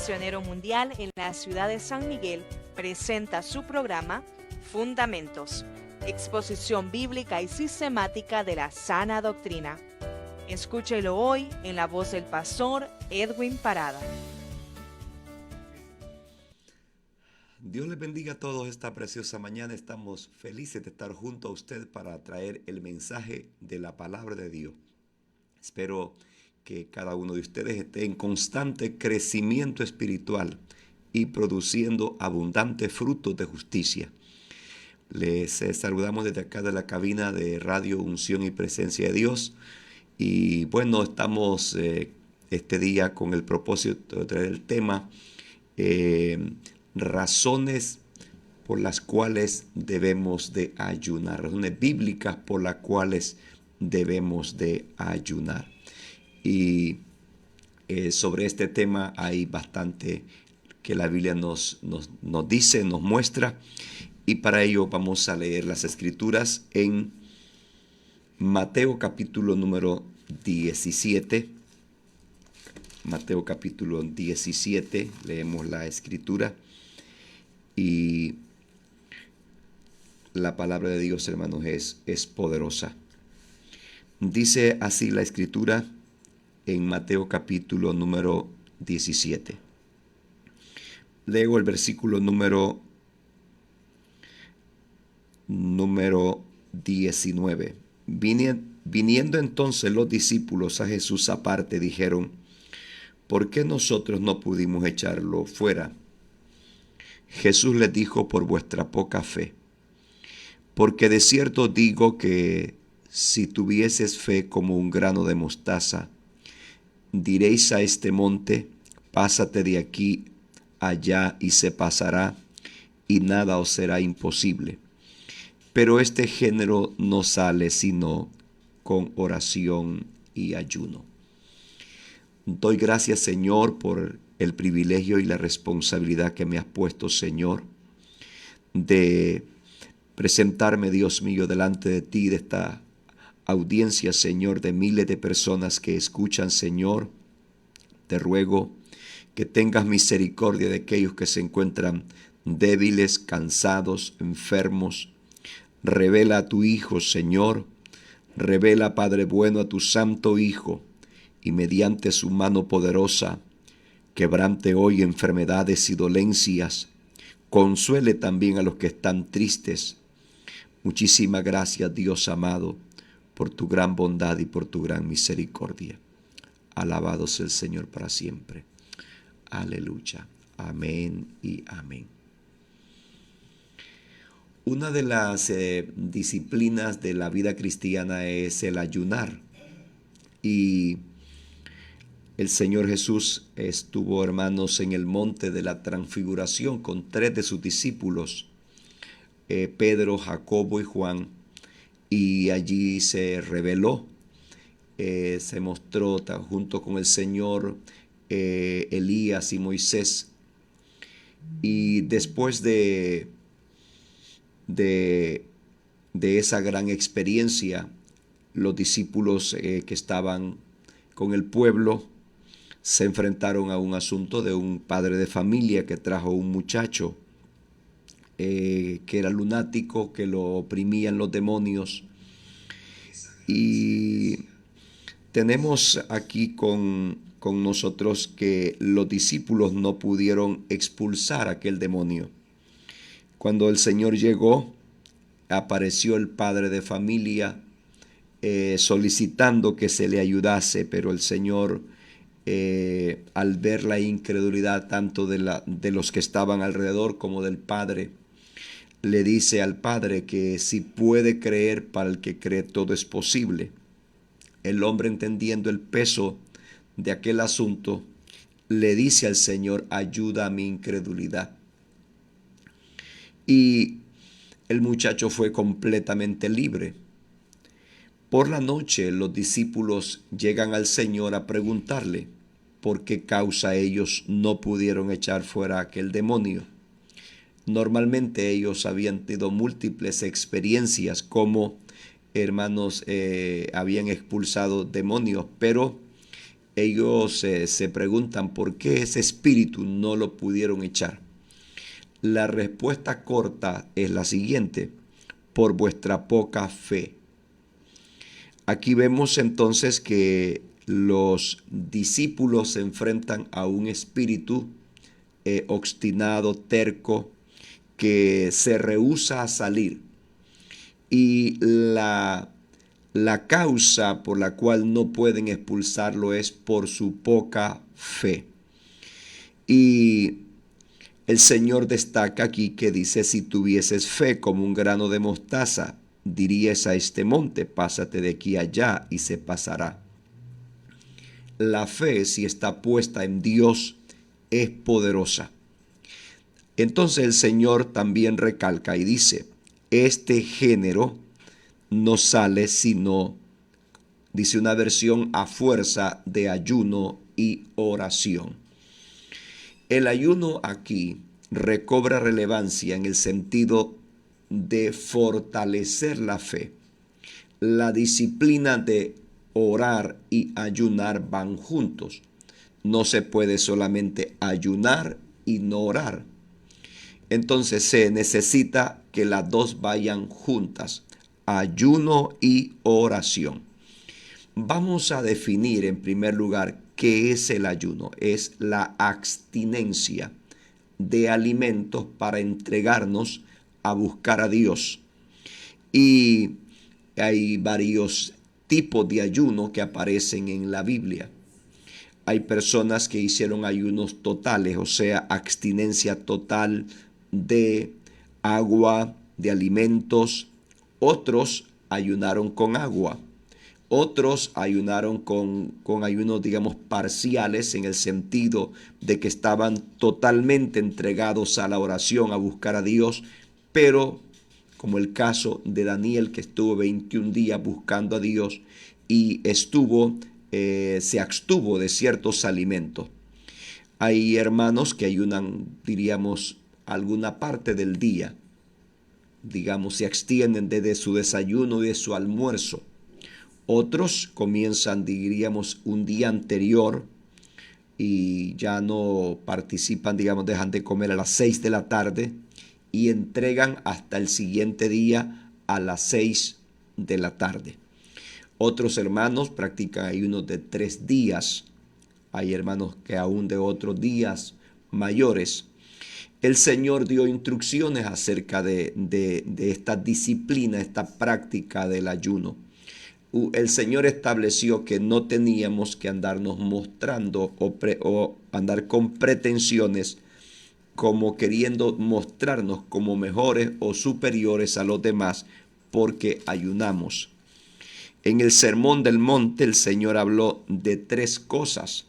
Misionero Mundial en la ciudad de San Miguel presenta su programa Fundamentos, exposición bíblica y sistemática de la sana doctrina. Escúchelo hoy en la voz del pastor Edwin Parada. Dios les bendiga a todos esta preciosa mañana. Estamos felices de estar junto a usted para traer el mensaje de la palabra de Dios. Espero que cada uno de ustedes esté en constante crecimiento espiritual y produciendo abundantes frutos de justicia. Les saludamos desde acá de la cabina de Radio Unción y Presencia de Dios. Y bueno, estamos este día con el propósito de traer el tema razones por las cuales debemos de ayunar, razones bíblicas por las cuales debemos de ayunar. Y sobre este tema hay bastante que la Biblia nos dice, nos muestra, y para ello vamos a leer las Escrituras en Mateo capítulo número 17. Mateo capítulo 17, leemos la Escritura. Y la palabra de Dios, hermanos, es poderosa. Dice así la Escritura en Mateo capítulo número 17. Leo el versículo número 19. Viniendo entonces los discípulos a Jesús aparte, dijeron: ¿por qué nosotros no pudimos echarlo fuera? Jesús les dijo: por vuestra poca fe. Porque de cierto digo que si tuvieses fe como un grano de mostaza, diréis a este monte: pásate de aquí allá, y se pasará, y nada os será imposible. Pero este género no sale sino con oración y ayuno. Doy gracias, Señor, por el privilegio y la responsabilidad que me has puesto, Señor, de presentarme, Dios mío, delante de ti, de esta audiencia, Señor, de miles de personas que escuchan, Señor. Te ruego que tengas misericordia de aquellos que se encuentran débiles, cansados, enfermos. Revela a tu Hijo, Señor. Revela, Padre bueno, a tu Santo Hijo, y mediante su mano poderosa quebrante hoy enfermedades y dolencias. Consuele también a los que están tristes. Muchísimas gracias, Dios amado, por tu gran bondad y por tu gran misericordia. Alabado sea el Señor para siempre. Aleluya. Amén y amén. Una de las disciplinas de la vida cristiana es el ayunar. Y el Señor Jesús estuvo, hermanos, en el monte de la transfiguración con 3 de sus discípulos, Pedro, Jacobo y Juan, y allí se reveló, se mostró junto con el Señor Elías y Moisés. Y después de esa gran experiencia, los discípulos que estaban con el pueblo se enfrentaron a un asunto de un padre de familia que trajo un muchacho que era lunático, que lo oprimían los demonios. Y tenemos aquí con nosotros que los discípulos no pudieron expulsar aquel demonio. Cuando el Señor llegó, apareció el padre de familia solicitando que se le ayudase, pero el Señor, al ver la incredulidad tanto de los que estaban alrededor como del padre, le dice al padre que si puede creer, para el que cree todo es posible. El hombre, entendiendo el peso de aquel asunto, le dice al Señor: ayuda a mi incredulidad. Y el muchacho fue completamente libre. Por la noche los discípulos llegan al Señor a preguntarle por qué causa ellos no pudieron echar fuera aquel demonio. Normalmente ellos habían tenido múltiples experiencias como, hermanos, habían expulsado demonios, pero ellos se preguntan por qué ese espíritu no lo pudieron echar. La respuesta corta es la siguiente: por vuestra poca fe. Aquí vemos entonces que los discípulos se enfrentan a un espíritu obstinado, terco, que se rehúsa a salir. Y la causa por la cual no pueden expulsarlo es por su poca fe. Y el Señor destaca aquí que dice: si tuvieses fe como un grano de mostaza, dirías a este monte, pásate de aquí allá, y se pasará. La fe, si está puesta en Dios, es poderosa. Entonces el Señor también recalca y dice: este género no sale sino, dice una versión, a fuerza de ayuno y oración. El ayuno aquí recobra relevancia en el sentido de fortalecer la fe. La disciplina de orar y ayunar van juntos. No se puede solamente ayunar y no orar. Entonces se necesita que las dos vayan juntas, ayuno y oración. Vamos a definir en primer lugar qué es el ayuno. Es la abstinencia de alimentos para entregarnos a buscar a Dios. Y hay varios tipos de ayuno que aparecen en la Biblia. Hay personas que hicieron ayunos totales, o sea, abstinencia total de agua, de alimentos. Otros ayunaron con agua. Otros ayunaron con ayunos, digamos, parciales, en el sentido de que estaban totalmente entregados a la oración, a buscar a Dios, pero como el caso de Daniel, que estuvo 21 días buscando a Dios y se abstuvo de ciertos alimentos. Hay hermanos que ayunan, diríamos, alguna parte del día. Digamos, se extienden desde su desayuno y de su almuerzo. Otros comienzan, diríamos, un día anterior y ya no participan, digamos, dejan de comer a las 6 de la tarde y entregan hasta el siguiente día a las 6 de la tarde. Otros hermanos practican ayunos de 3 días. Hay hermanos que aún de otros días mayores. El Señor dio instrucciones acerca de esta disciplina, esta práctica del ayuno. El Señor estableció que no teníamos que andarnos mostrando o andar con pretensiones, como queriendo mostrarnos como mejores o superiores a los demás porque ayunamos. En el Sermón del Monte el Señor habló de 3 cosas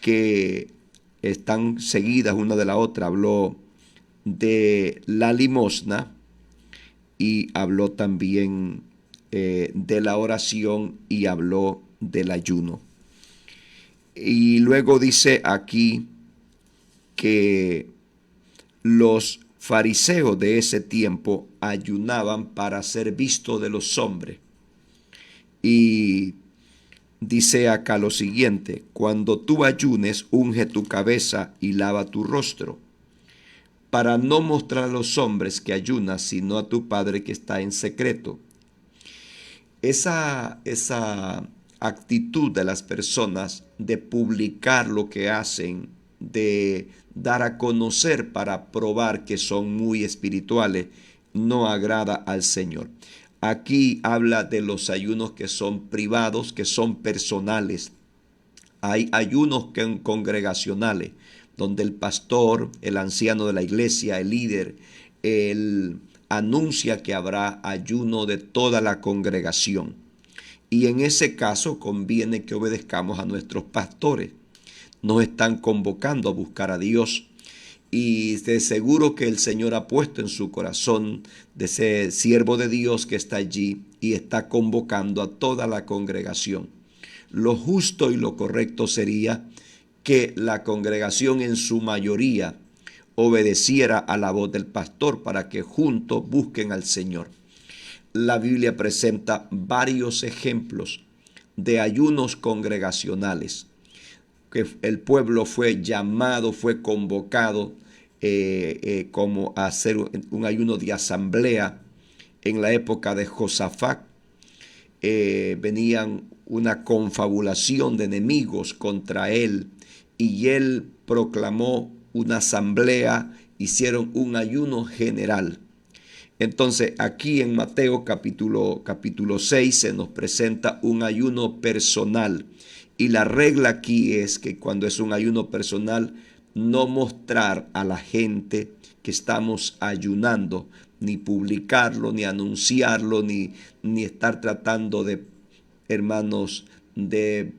que están seguidas una de la otra. Habló de la limosna y habló también de la oración y habló del ayuno. Y luego dice aquí que los fariseos de ese tiempo ayunaban para ser vistos de los hombres. Y dice acá lo siguiente: cuando tú ayunes, unge tu cabeza y lava tu rostro, para no mostrar a los hombres que ayunas, sino a tu Padre que está en secreto. Esa actitud de las personas de publicar lo que hacen, de dar a conocer para probar que son muy espirituales, no agrada al Señor. Aquí habla de los ayunos que son privados, que son personales. Hay ayunos congregacionales, donde el pastor, el anciano de la iglesia, el líder, él anuncia que habrá ayuno de toda la congregación. Y en ese caso conviene que obedezcamos a nuestros pastores. Nos están convocando a buscar a Dios. Y de seguro que el Señor ha puesto en su corazón de ese siervo de Dios que está allí y está convocando a toda la congregación. Lo justo y lo correcto sería que la congregación en su mayoría obedeciera a la voz del pastor para que juntos busquen al Señor. La Biblia presenta varios ejemplos de ayunos congregacionales, que el pueblo fue llamado, fue convocado como a hacer un ayuno de asamblea. En la época de Josafat venían una confabulación de enemigos contra él y él proclamó una asamblea, hicieron un ayuno general. Entonces aquí en Mateo capítulo 6 se nos presenta un ayuno personal, y la regla aquí es que cuando es un ayuno personal, no mostrar a la gente que estamos ayunando, ni publicarlo, ni anunciarlo, ni estar tratando de, hermanos, de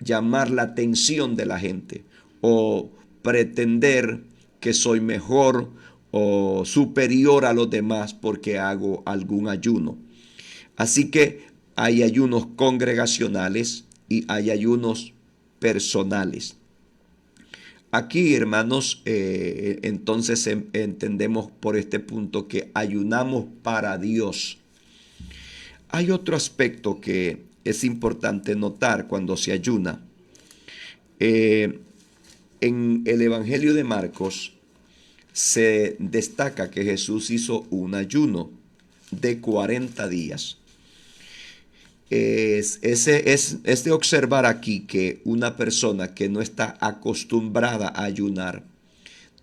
llamar la atención de la gente o pretender que soy mejor o superior a los demás porque hago algún ayuno. Así que hay ayunos congregacionales y hay ayunos personales. Aquí, hermanos, entonces entendemos por este punto que ayunamos para Dios. Hay otro aspecto que es importante notar cuando se ayuna. En el Evangelio de Marcos se destaca que Jesús hizo un ayuno de 40 días. Es de observar aquí que una persona que no está acostumbrada a ayunar,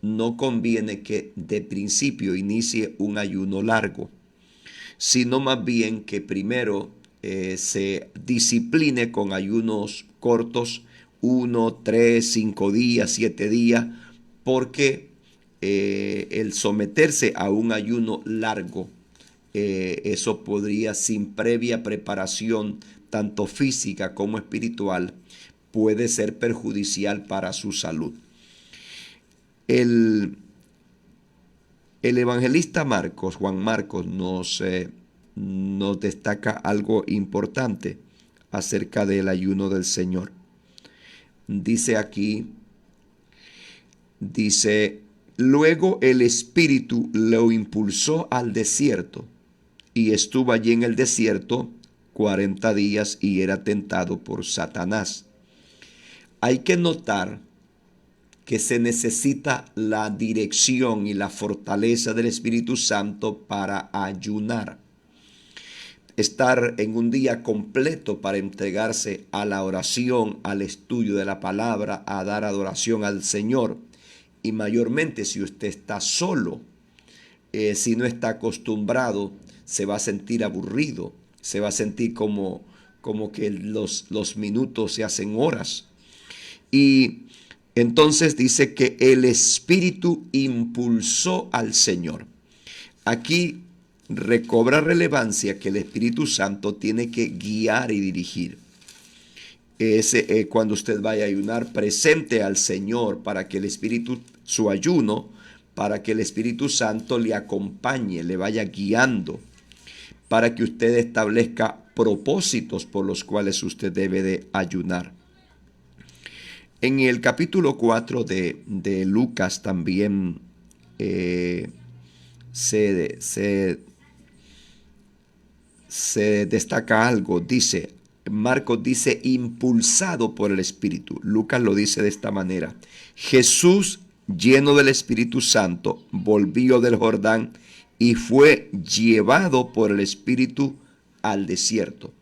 no conviene que de principio inicie un ayuno largo, sino más bien que primero se discipline con ayunos cortos, 1, 3, 5 días, 7 días, porque el someterse a un ayuno largo, eso podría, sin previa preparación, tanto física como espiritual, puede ser perjudicial para su salud. El evangelista Marcos, Juan Marcos, nos destaca algo importante acerca del ayuno del Señor. Dice aquí, luego el Espíritu lo impulsó al desierto y estuvo allí en el desierto 40 días y era tentado por Satanás. Hay que notar que se necesita la dirección y la fortaleza del Espíritu Santo para ayunar. Estar en un día completo para entregarse a la oración, al estudio de la palabra, a dar adoración al Señor. Y mayormente si usted está solo, si no está acostumbrado, se va a sentir aburrido, se va a sentir como que los minutos se hacen horas. Y entonces dice que el Espíritu impulsó al Señor. Aquí recobra relevancia que el Espíritu Santo tiene que guiar y dirigir. Cuando usted vaya a ayunar, presente al Señor para que el Espíritu, su ayuno, para que el Espíritu Santo le acompañe, le vaya guiando, para que usted establezca propósitos por los cuales usted debe de ayunar. En el capítulo 4 de Lucas también se destaca algo. Marcos dice impulsado por el Espíritu. Lucas lo dice de esta manera: Jesús, lleno del Espíritu Santo, volvió del Jordán y fue llevado por el Espíritu al desierto.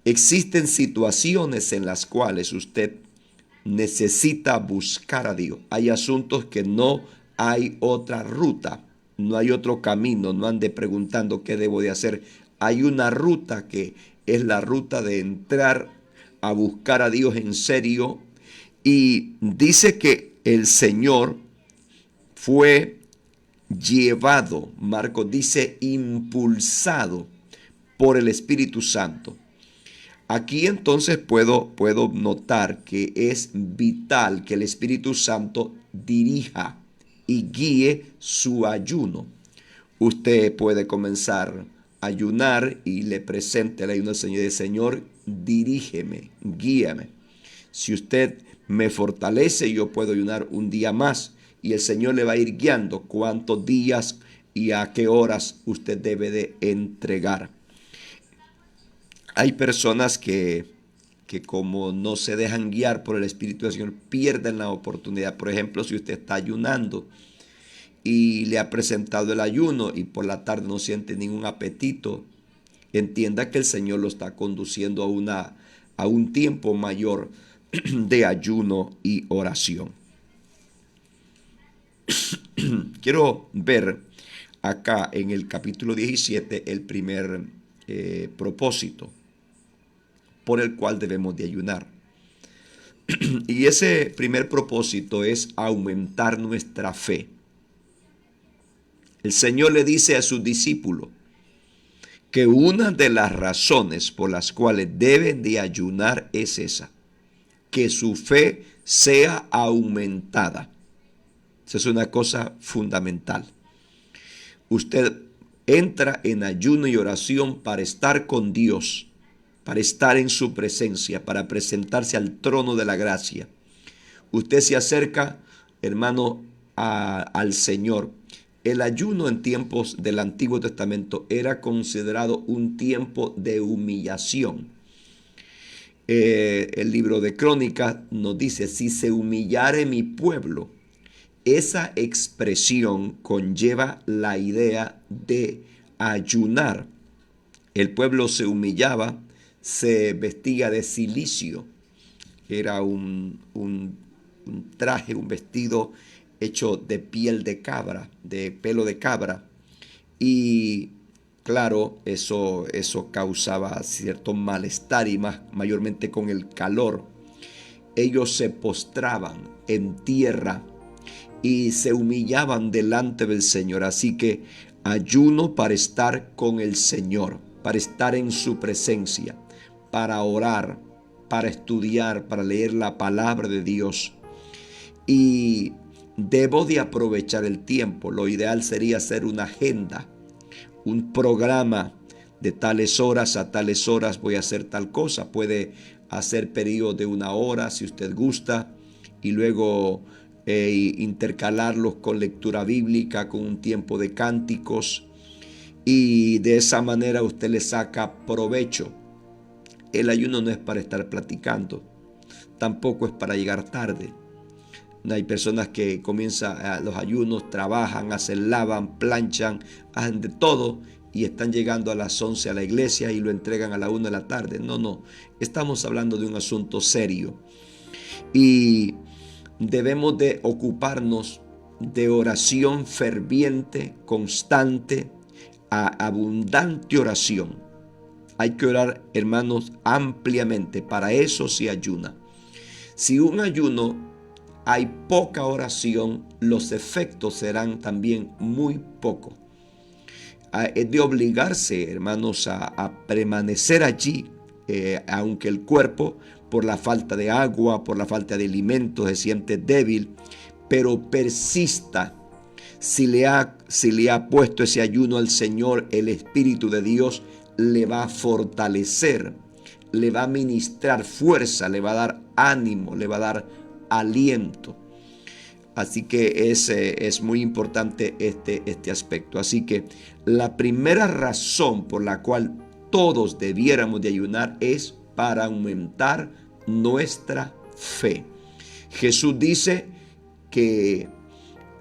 Existen situaciones en las cuales usted necesita buscar a Dios. Hay asuntos que no hay otra ruta, no hay otro camino, no ande preguntando qué debo de hacer. Hay una ruta que es la ruta de entrar a buscar a Dios en serio. Y dice que el Señor fue llevado, Marcos dice impulsado por el Espíritu Santo. Aquí entonces puedo notar que es vital que el Espíritu Santo dirija y guíe su ayuno. Usted puede comenzar a ayunar y le presente el ayuno al Señor y dice: Señor, dirígeme, guíame. Si usted me fortalece, yo puedo ayunar un día más y el Señor le va a ir guiando cuántos días y a qué horas usted debe de entregar. Hay personas que como no se dejan guiar por el Espíritu del Señor, pierden la oportunidad. Por ejemplo, si usted está ayunando y le ha presentado el ayuno y por la tarde no siente ningún apetito, entienda que el Señor lo está conduciendo a un tiempo mayor de ayuno y oración. Quiero ver acá en el capítulo 17 el primer propósito por el cual debemos de ayunar. Y ese primer propósito es aumentar nuestra fe. El Señor le dice a sus discípulos que una de las razones por las cuales deben de ayunar es esa, que su fe sea aumentada. Esa es una cosa fundamental. Usted entra en ayuno y oración para estar con Dios, para estar en su presencia, para presentarse al trono de la gracia. Usted se acerca, hermano, al Señor. El ayuno en tiempos del Antiguo Testamento era considerado un tiempo de humillación. El libro de Crónicas nos dice, si se humillare mi pueblo. Esa expresión conlleva la idea de ayunar. El pueblo se humillaba, se vestía de cilicio. Era un traje, un vestido hecho de piel de cabra, de pelo de cabra. Y claro, eso causaba cierto malestar y mayormente con el calor. Ellos se postraban en tierra y se humillaban delante del Señor. Así que ayuno para estar con el Señor, para estar en su presencia, para orar, para estudiar, para leer la palabra de Dios. Y debo de aprovechar el tiempo. Lo ideal sería hacer una agenda, un programa de tales horas a tales horas voy a hacer tal cosa. Puede hacer periodos de 1 hora si usted gusta y luego intercalarlos con lectura bíblica, con un tiempo de cánticos, y de esa manera usted le saca provecho. El ayuno no es para estar platicando, tampoco es para llegar tarde. Hay personas que comienzan los ayunos, trabajan, lavan, planchan, hacen de todo y están llegando a las 11 a la iglesia y lo entregan a la 1 de la tarde. No, estamos hablando de un asunto serio y debemos de ocuparnos de oración ferviente, constante, abundante oración. Hay que orar, hermanos, ampliamente. Para eso se ayuna. Si un ayuno hay poca oración, los efectos serán también muy pocos. Es de obligarse, hermanos, a permanecer allí, aunque el cuerpo, por la falta de agua, por la falta de alimentos, se siente débil, pero persista. Si le ha puesto ese ayuno al Señor, el Espíritu de Dios le va a fortalecer, le va a ministrar fuerza, le va a dar ánimo, le va a dar aliento. Así que es muy importante este aspecto. Así que la primera razón por la cual todos debiéramos de ayunar es para aumentar nuestra fe. Jesús dice que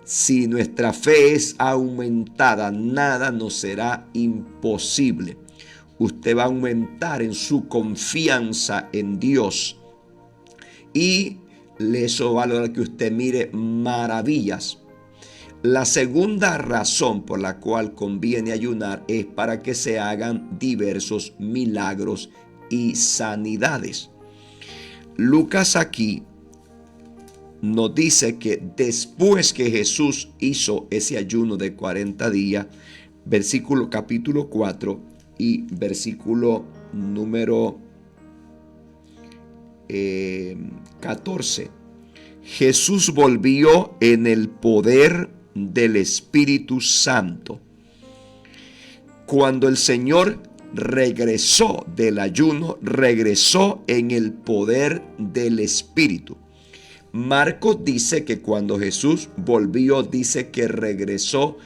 si nuestra fe es aumentada, nada nos será imposible. Usted va a aumentar en su confianza en Dios y eso va a lograr que usted mire maravillas. La segunda razón por la cual conviene ayunar es para que se hagan diversos milagros y sanidades. Lucas aquí nos dice que después que Jesús hizo ese ayuno de 40 días, capítulo 4 y versículo número 14, Jesús volvió en el poder del Espíritu Santo. Cuando el Señor regresó del ayuno, regresó en el poder del Espíritu. Marcos dice que cuando Jesús volvió, dice que regresó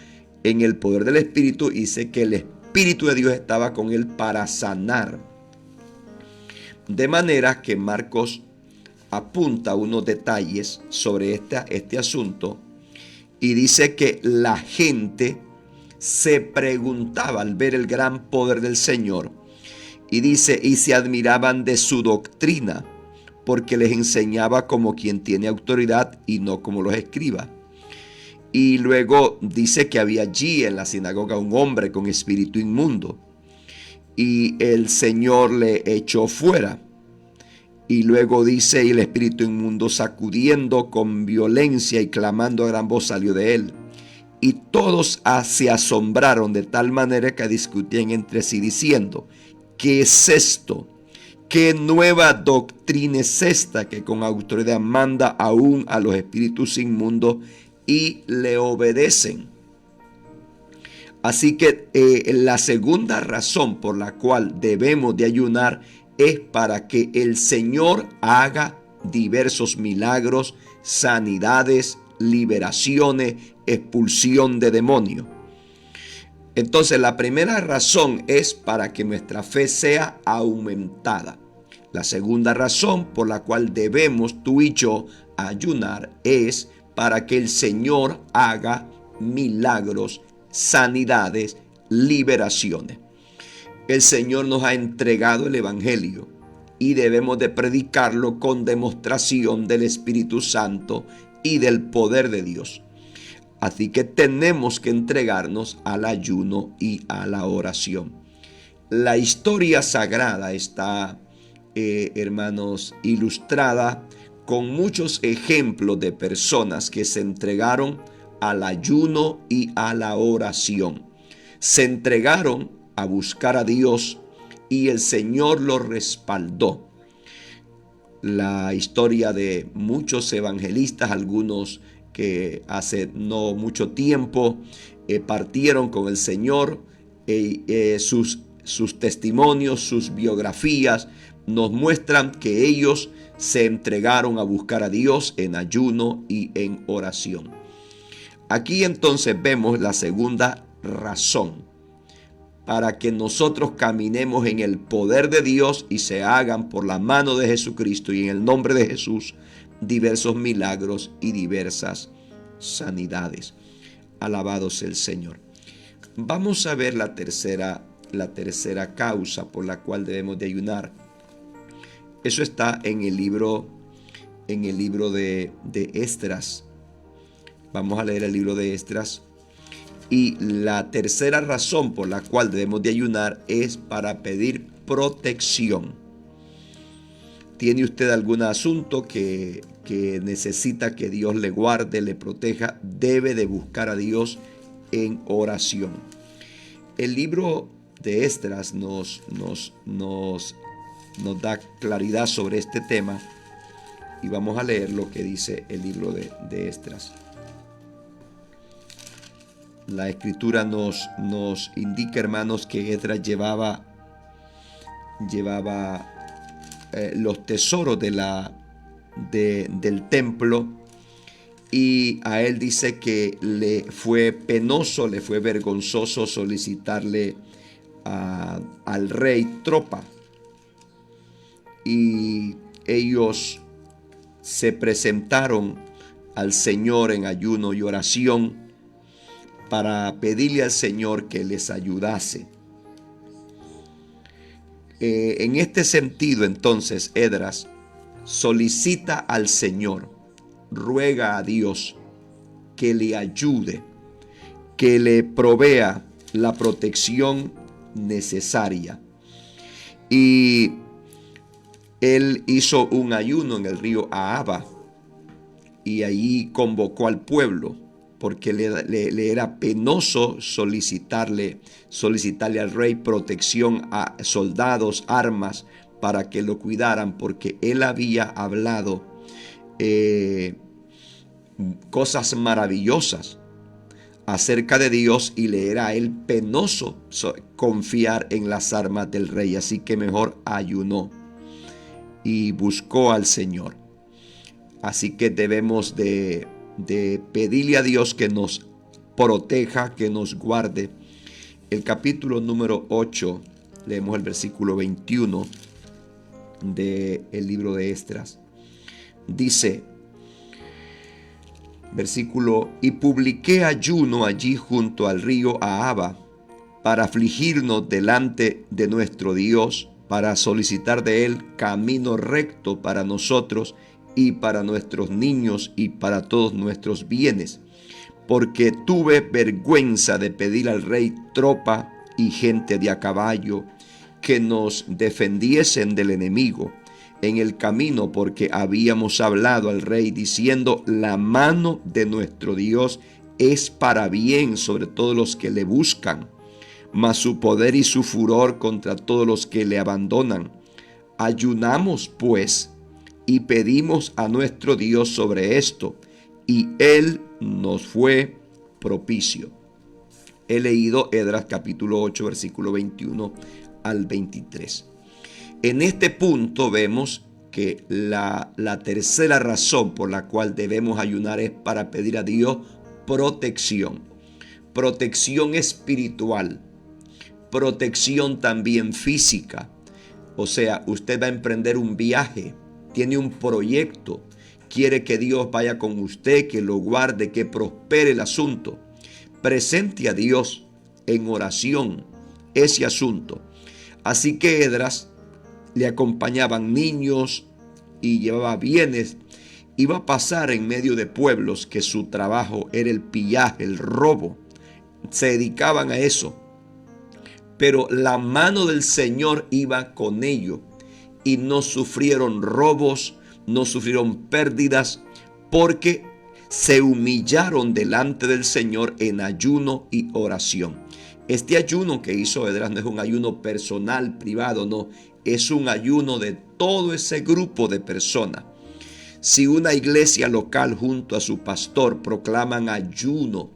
en el poder del Espíritu, dice que el Espíritu de Dios estaba con él para sanar. De manera que Marcos apunta unos detalles sobre este asunto y dice que la gente se preguntaba al ver el gran poder del Señor, y dice, y se admiraban de su doctrina, porque les enseñaba como quien tiene autoridad y no como los escribas. Y luego dice que había allí en la sinagoga un hombre con espíritu inmundo, y el Señor le echó fuera. Y luego dice, y el espíritu inmundo, sacudiendo con violencia y clamando a gran voz, salió de él. Y todos se asombraron de tal manera que discutían entre sí diciendo, ¿qué es esto? ¿Qué nueva doctrina es esta que con autoridad manda aún a los espíritus inmundos y le obedecen? Así que la segunda razón por la cual debemos de ayunar es para que el Señor haga diversos milagros, sanidades, liberaciones, expulsión de demonios. Entonces, la primera razón es para que nuestra fe sea aumentada. La segunda razón por la cual debemos tú y yo ayunar es para que el Señor haga milagros, sanidades, liberaciones. El Señor nos ha entregado el Evangelio y debemos de predicarlo con demostración del Espíritu Santo y del poder de Dios. Así que tenemos que entregarnos al ayuno y a la oración. La historia sagrada está, hermanos, ilustrada con muchos ejemplos de personas que se entregaron al ayuno y a la oración. Se entregaron a buscar a Dios y el Señor los respaldó. La historia de muchos evangelistas, algunos que hace no mucho tiempo partieron con el Señor, sus testimonios, sus biografías nos muestran que ellos se entregaron a buscar a Dios en ayuno y en oración. Aquí entonces vemos la segunda razón para que nosotros caminemos en el poder de Dios y se hagan por la mano de Jesucristo y en el nombre de Jesús diversos milagros y diversas sanidades. Alabado sea el Señor. Vamos a ver la tercera causa por la cual debemos de ayunar. Eso está en el libro de Esdras. Vamos a leer el libro de Esdras. Y la tercera razón por la cual debemos de ayunar es para pedir protección. ¿Tiene usted algún asunto que necesita que Dios le guarde, le proteja? Debe de buscar a Dios en oración. El libro de Esdras nos da claridad sobre este tema y vamos a leer lo que dice el libro de Esdras. La escritura nos indica, hermanos, que Esdras llevaba los tesoros del templo, y a él dice que le fue penoso, le fue vergonzoso solicitarle al rey tropa, y ellos se presentaron al Señor en ayuno y oración para pedirle al Señor que les ayudase. En este sentido, entonces, Esdras solicita al Señor, ruega a Dios que le ayude, que le provea la protección necesaria. Y él hizo un ayuno en el río Ahava y allí convocó al pueblo, porque le era penoso solicitarle al rey protección, a soldados, armas, para que lo cuidaran, porque él había hablado cosas maravillosas acerca de Dios y le era a él penoso confiar en las armas del rey. Así que mejor ayunó y buscó al Señor. Así que debemos de pedirle a Dios que nos proteja, que nos guarde. El capítulo número 8, leemos el versículo 21. del libro de Esdras. Dice, versículo, y publiqué ayuno allí junto al río Ahava para afligirnos delante de nuestro Dios, para solicitar de Él camino recto para nosotros y para nuestros niños y para todos nuestros bienes, porque tuve vergüenza de pedir al rey tropa y gente de a caballo que nos defendiesen del enemigo en el camino, porque habíamos hablado al rey diciendo, la mano de nuestro Dios es para bien sobre todos los que le buscan, mas su poder y su furor contra todos los que le abandonan. Ayunamos pues y pedimos a nuestro Dios sobre esto, y Él nos fue propicio. He leído Esdras capítulo 8, versículo 21 al 23. En este punto vemos que la tercera razón por la cual debemos ayunar es para pedir a Dios protección. Protección espiritual, protección también física. O sea, usted va a emprender un viaje, tiene un proyecto, quiere que Dios vaya con usted, que lo guarde, que prospere el asunto. Presente a Dios en oración ese asunto. Así que Esdras le acompañaban niños y llevaba bienes. Iba a pasar en medio de pueblos que su trabajo era el pillaje, el robo. Se dedicaban a eso. Pero la mano del Señor iba con ellos y no sufrieron robos, no sufrieron pérdidas, porque se humillaron delante del Señor en ayuno y oración. Este ayuno que hizo Esdras no es un ayuno personal, privado, no, es un ayuno de todo ese grupo de personas. Si una iglesia local junto a su pastor proclaman ayuno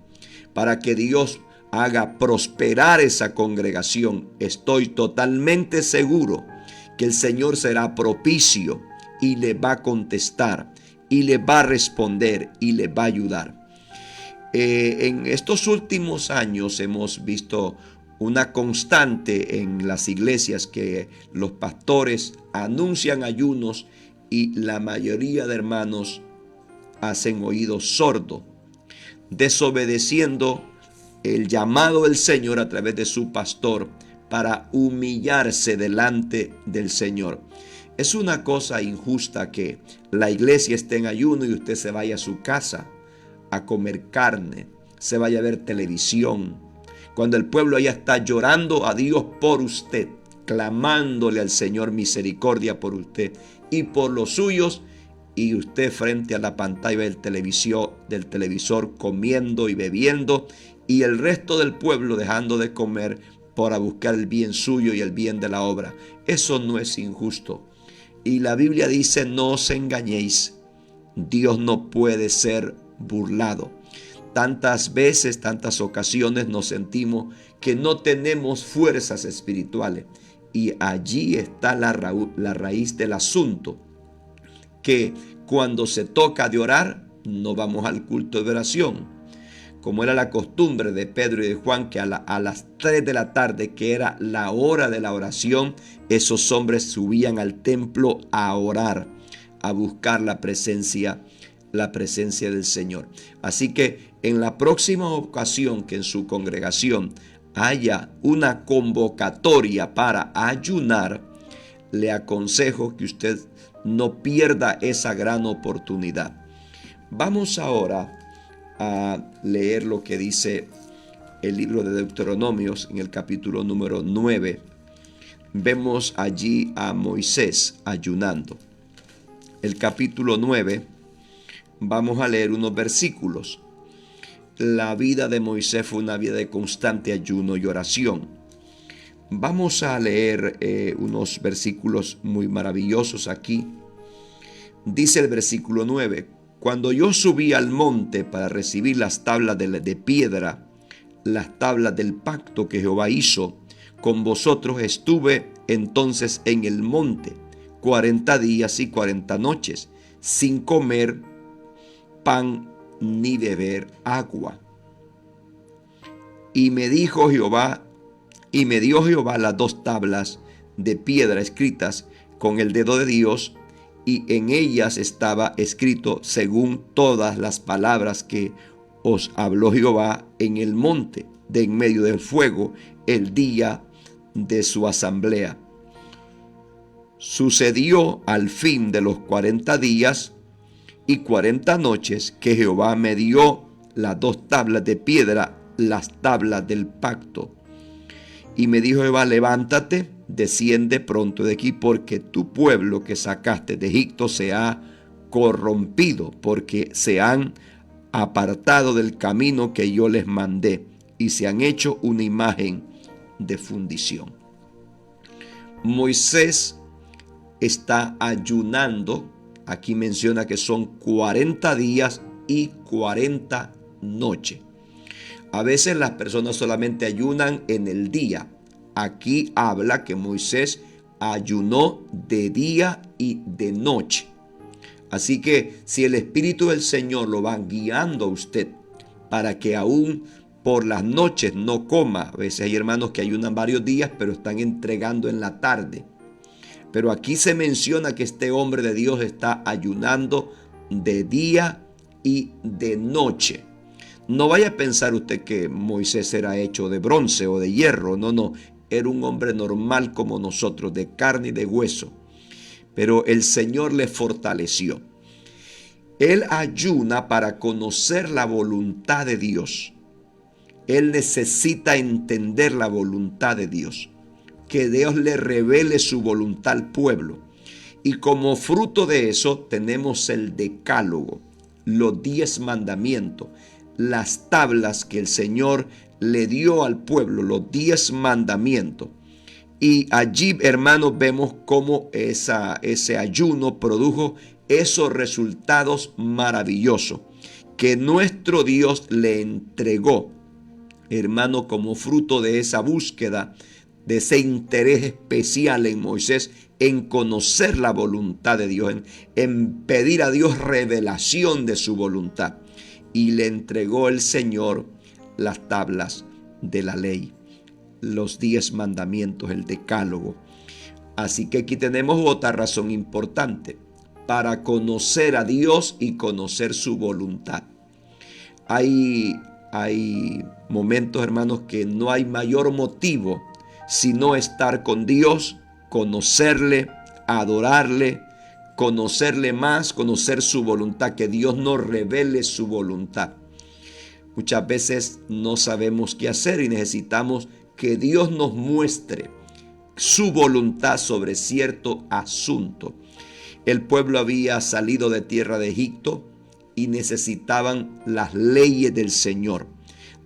para que Dios haga prosperar esa congregación, estoy totalmente seguro que el Señor será propicio y le va a contestar y le va a responder y le va a ayudar. En estos últimos años hemos visto una constante en las iglesias que los pastores anuncian ayunos y la mayoría de hermanos hacen oídos sordos, desobedeciendo el llamado del Señor a través de su pastor para humillarse delante del Señor. Es una cosa injusta que la iglesia esté en ayuno y usted se vaya a su casa a comer carne, se vaya a ver televisión, cuando el pueblo allá está llorando a Dios por usted, clamándole al Señor misericordia por usted y por los suyos, y usted frente a la pantalla del televisor comiendo y bebiendo, y el resto del pueblo dejando de comer para buscar el bien suyo y el bien de la obra. Eso no es injusto. Y la Biblia dice, no os engañéis, Dios no puede ser burlado. Tantas veces, tantas ocasiones nos sentimos que no tenemos fuerzas espirituales. Y allí está la raíz del asunto, que cuando se toca de orar, no vamos al culto de oración. Como era la costumbre de Pedro y de Juan, que a las 3 de la tarde, que era la hora de la oración, esos hombres subían al templo a orar, a buscar la presencia del Señor. Así que en la próxima ocasión que en su congregación haya una convocatoria para ayunar, le aconsejo que usted no pierda esa gran oportunidad. Vamos ahora a leer lo que dice el libro de Deuteronomios en el capítulo número 9. Vemos allí a Moisés ayunando. El capítulo 9, vamos a leer unos versículos. La vida de Moisés fue una vida de constante ayuno y oración. Vamos a leer unos versículos muy maravillosos aquí. Dice el versículo 9: cuando yo subí al monte para recibir las tablas de piedra, las tablas del pacto que Jehová hizo con vosotros, estuve entonces en el monte 40 días y 40 noches, sin comer pan ni beber agua. Y me dio Jehová las 2 tablas de piedra escritas con el dedo de Dios, y en ellas estaba escrito según todas las palabras que os habló Jehová en el monte de en medio del fuego el día de su asamblea. Sucedió al fin de los 40 días y 40 noches que Jehová me dio las 2 tablas de piedra, las tablas del pacto. Y me dijo Jehová: levántate, desciende pronto de aquí, porque tu pueblo que sacaste de Egipto se ha corrompido, porque se han apartado del camino que yo les mandé, y se han hecho una imagen de fundición. Moisés está ayunando. Aquí menciona que son 40 días y 40 noches. A veces las personas solamente ayunan en el día. Aquí habla que Moisés ayunó de día y de noche. Así que si el Espíritu del Señor lo va guiando a usted para que aún por las noches no coma. A veces hay hermanos que ayunan varios días, pero están entregando en la tarde. Pero aquí se menciona que este hombre de Dios está ayunando de día y de noche. No vaya a pensar usted que Moisés era hecho de bronce o de hierro. No. Era un hombre normal como nosotros, de carne y de hueso. Pero el Señor le fortaleció. Él ayuna para conocer la voluntad de Dios. Él necesita entender la voluntad de Dios. Que Dios le revele su voluntad al pueblo. Y como fruto de eso tenemos el decálogo, los 10 mandamientos, las tablas que el Señor le dio al pueblo, los 10 mandamientos. Y allí, hermanos, vemos cómo ese ayuno produjo esos resultados maravillosos que nuestro Dios le entregó, hermano, como fruto de esa búsqueda, de ese interés especial en Moisés, en conocer la voluntad de Dios, en pedir a Dios revelación de su voluntad. Y le entregó el Señor las tablas de la ley, los 10 mandamientos, el decálogo. Así que aquí tenemos otra razón importante para conocer a Dios y conocer su voluntad. Hay momentos, hermanos, que no hay mayor motivo sino estar con Dios, conocerle, adorarle, conocerle más, conocer su voluntad, que Dios nos revele su voluntad. Muchas veces no sabemos qué hacer y necesitamos que Dios nos muestre su voluntad sobre cierto asunto. El pueblo había salido de tierra de Egipto y necesitaban las leyes del Señor.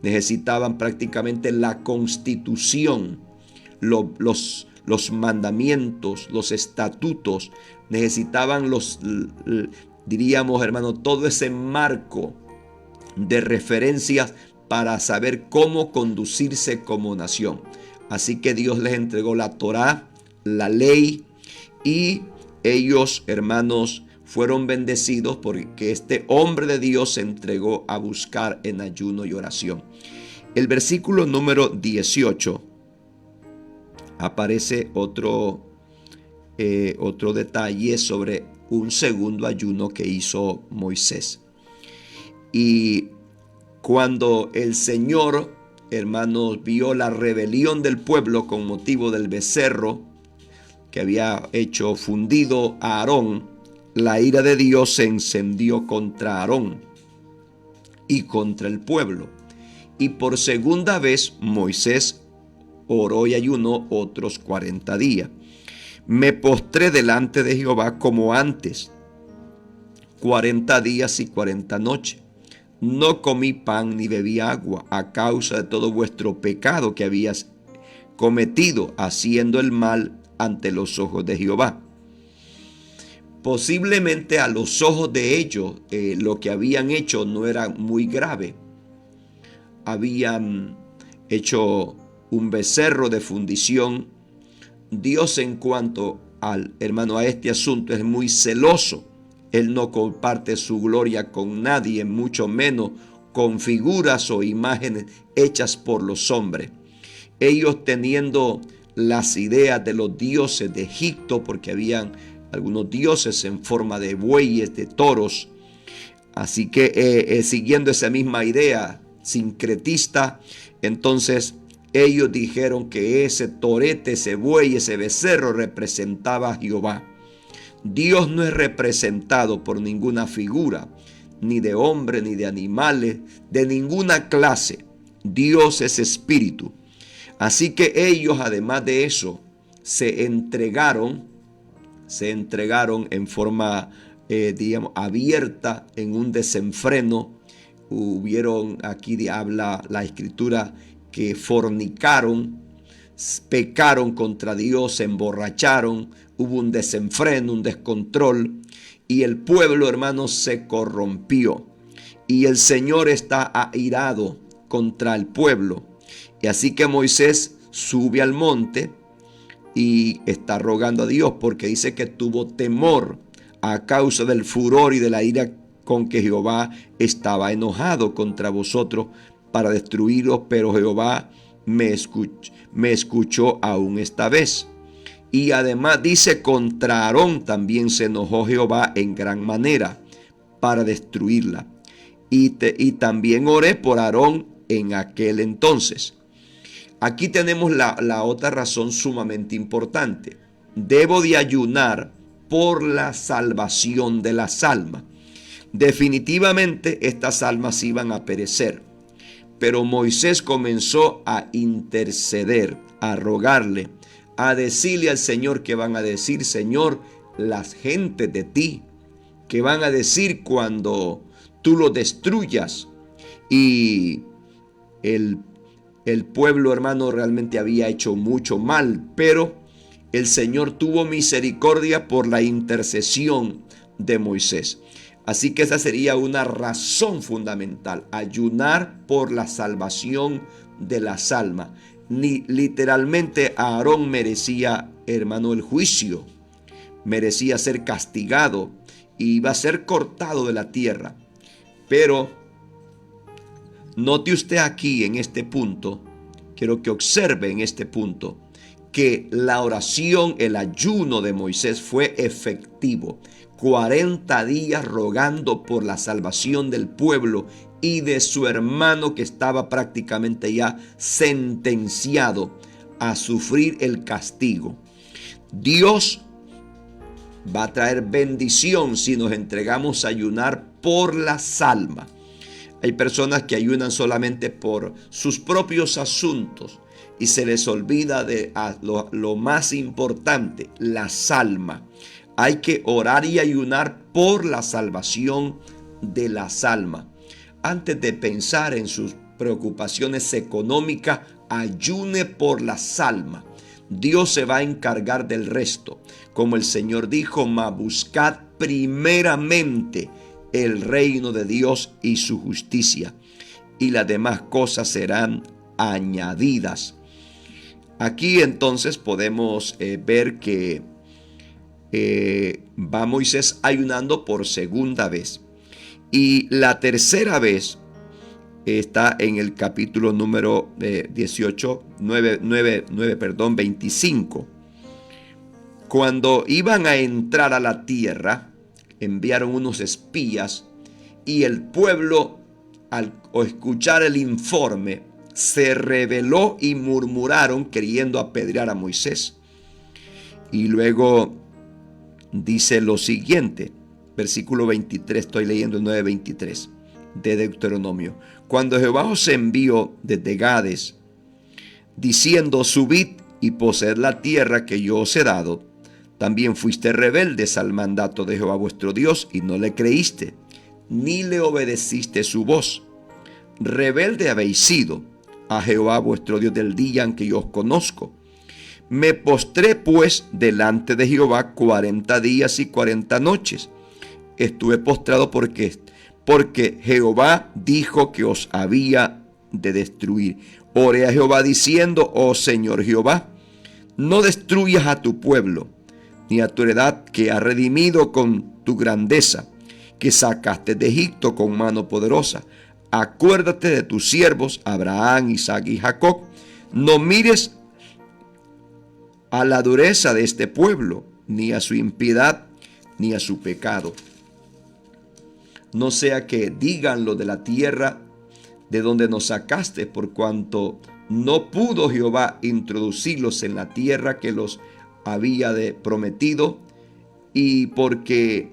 Necesitaban prácticamente la constitución, los mandamientos, los estatutos. Necesitaban diríamos, hermano, todo ese marco de referencias para saber cómo conducirse como nación. Así que Dios les entregó la Torá, la ley, y ellos, hermanos, fueron bendecidos porque este hombre de Dios se entregó a buscar en ayuno y oración. El versículo número 18 aparece otro detalle sobre un segundo ayuno que hizo Moisés. Y cuando el Señor, hermanos, vio la rebelión del pueblo con motivo del becerro que había hecho fundido a Aarón, la ira de Dios se encendió contra Aarón y contra el pueblo. Y por segunda vez Moisés oró y ayunó otros 40 días. Me postré delante de Jehová como antes, 40 días y 40 noches. No comí pan ni bebí agua a causa de todo vuestro pecado que habías cometido, haciendo el mal ante los ojos de Jehová. Posiblemente a los ojos de ellos lo que habían hecho no era muy grave. Habían hecho un becerro de fundición. Dios, en cuanto al hermano a este asunto, es muy celoso. Él no comparte su gloria con nadie, mucho menos con figuras o imágenes hechas por los hombres. Ellos, teniendo las ideas de los dioses de Egipto, porque habían algunos dioses en forma de bueyes, de toros. Así que siguiendo esa misma idea sincretista, entonces ellos dijeron que ese torete, ese buey, ese becerro representaba a Jehová. Dios no es representado por ninguna figura, ni de hombre, ni de animales, de ninguna clase. Dios es espíritu. Así que ellos, además de eso, se entregaron en forma, digamos, abierta, en un desenfreno. Hubieron, aquí habla la escritura, que fornicaron, pecaron contra Dios, se emborracharon, hubo un desenfreno, un descontrol, y el pueblo, hermanos, se corrompió. Y el Señor está airado contra el pueblo. Y así que Moisés sube al monte y está rogando a Dios, porque dice que tuvo temor a causa del furor y de la ira con que Jehová estaba enojado contra vosotros para destruiros, pero Jehová me escuchó aún esta vez. Y además dice, contra Aarón también se enojó Jehová en gran manera para destruirla. Y también oré por Aarón en aquel entonces. Aquí tenemos la otra razón sumamente importante. Debo de ayunar por la salvación de las almas. Definitivamente estas almas iban a perecer. Pero Moisés comenzó a interceder, a rogarle, a decirle al Señor que van a decir, Señor, las gentes de ti, que van a decir cuando tú lo destruyas. Y el pueblo, hermano, realmente había hecho mucho mal, pero el Señor tuvo misericordia por la intercesión de Moisés. Así que esa sería una razón fundamental, ayunar por la salvación de las almas. Literalmente Aarón merecía, hermano, el juicio, merecía ser castigado y iba a ser cortado de la tierra. Pero note usted aquí en este punto, quiero que observe en este punto, que la oración, el ayuno de Moisés fue efectivo. 40 días rogando por la salvación del pueblo y de su hermano que estaba prácticamente ya sentenciado a sufrir el castigo. Dios va a traer bendición si nos entregamos a ayunar por las almas. Hay personas que ayunan solamente por sus propios asuntos y se les olvida de lo más importante, las almas. Hay que orar y ayunar por la salvación de las almas. Antes de pensar en sus preocupaciones económicas, ayune por las almas. Dios se va a encargar del resto. Como el Señor dijo, buscad primeramente el reino de Dios y su justicia, y las demás cosas serán añadidas. Aquí entonces podemos ver que va Moisés ayunando por segunda vez. Y la tercera vez está en el capítulo número 25. Cuando iban a entrar a la tierra, enviaron unos espías y el pueblo, al escuchar el informe, se rebeló y murmuraron queriendo apedrear a Moisés. Y luego dice lo siguiente, versículo 23, estoy leyendo el 9:23 de Deuteronomio. Cuando Jehová os envió desde Gades, diciendo, subid y poseed la tierra que yo os he dado, también fuiste rebeldes al mandato de Jehová vuestro Dios y no le creíste, ni le obedeciste su voz. Rebelde habéis sido a Jehová vuestro Dios del día en que yo os conozco. Me postré pues delante de Jehová 40 días y 40 noches. Estuve postrado porque Jehová dijo que os había de destruir. Oré a Jehová diciendo, oh Señor Jehová, no destruyas a tu pueblo, ni a tu heredad que has redimido con tu grandeza, que sacaste de Egipto con mano poderosa. Acuérdate de tus siervos Abraham, Isaac y Jacob. No mires a la dureza de este pueblo, ni a su impiedad, ni a su pecado. No sea que digan lo de la tierra de donde nos sacaste, por cuanto no pudo Jehová introducirlos en la tierra que los había prometido, y porque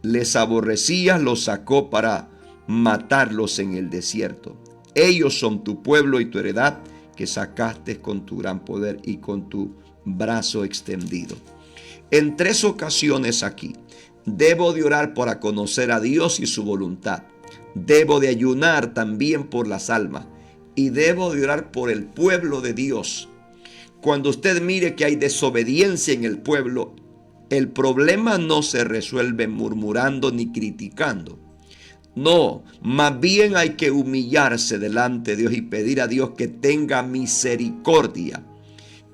les aborrecía, los sacó para matarlos en el desierto. Ellos son tu pueblo y tu heredad, que sacaste con tu gran poder y con tu brazo extendido. En 3 ocasiones aquí, debo de orar para conocer a Dios y su voluntad. Debo de ayunar también por las almas. Y debo de orar por el pueblo de Dios. Cuando usted mire que hay desobediencia en el pueblo, el problema no se resuelve murmurando ni criticando. No, más bien hay que humillarse delante de Dios y pedir a Dios que tenga misericordia,